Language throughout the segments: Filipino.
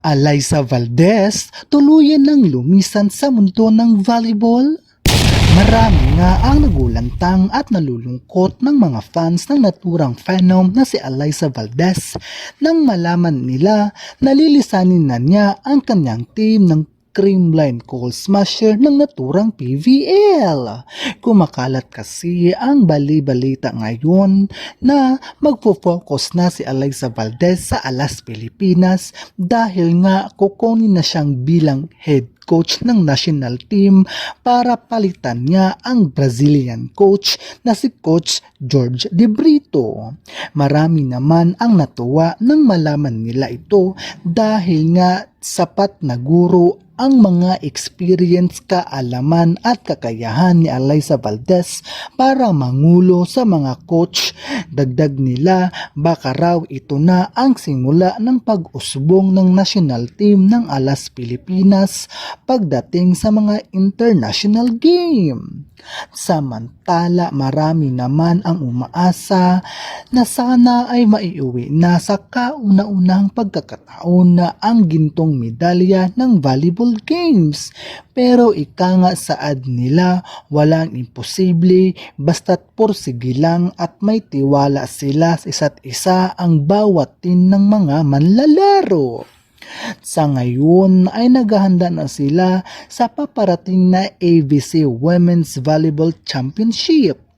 Alyssa Valdez tuluyan ng lumisan sa mundo ng volleyball. Marami nga ang nagulantang at nalulungkot ng mga fans ng naturang phenom na si Alyssa Valdez nang malaman nila na lilisanin na niya ang kanyang team ng Creamline Cold Smasher ng naturang PVL. Kumakalat kasi ang bali-balita ngayon na magpo-focus na si Alyssa Valdez sa Alas Pilipinas dahil nga kukunin na siyang bilang head coach ng national team para palitan niya ang Brazilian coach na si Coach George De Brito. Marami naman ang natuwa nang malaman nila ito dahil nga sapat na guro ang mga experience, kaalaman at kakayahan ni Alyssa Valdez para mangulo sa mga coach. Dagdag nila, baka raw ito na ang simula ng pag-usbong ng national team ng Alas Pilipinas pagdating sa mga international game. Samantala, marami naman ang umaasa na sana ay maiuwi na sa kauna-unahang pagkakataon na ang gintong medalya ng volleyball games. Pero ika nga saad nila, walang imposible basta't pursige lang at may tiwala sila sa isa't isa ang bawat team ng mga manlalaro. Sa ngayon ay naghahanda na sila sa paparating na ABC Women's Volleyball Championship.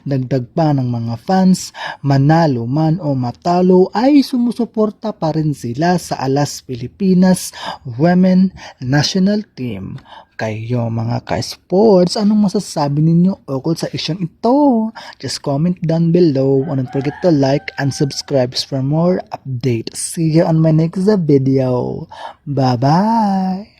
Dagdag pa ng mga fans, manalo man o matalo ay sumusuporta pa rin sila sa Alas Pilipinas Women National Team. Kayo mga ka-sports, anong masasabi ninyo ukol sa isyong ito? Just comment down below and don't forget to like and subscribe for more updates. See you on my next video. Bye-bye!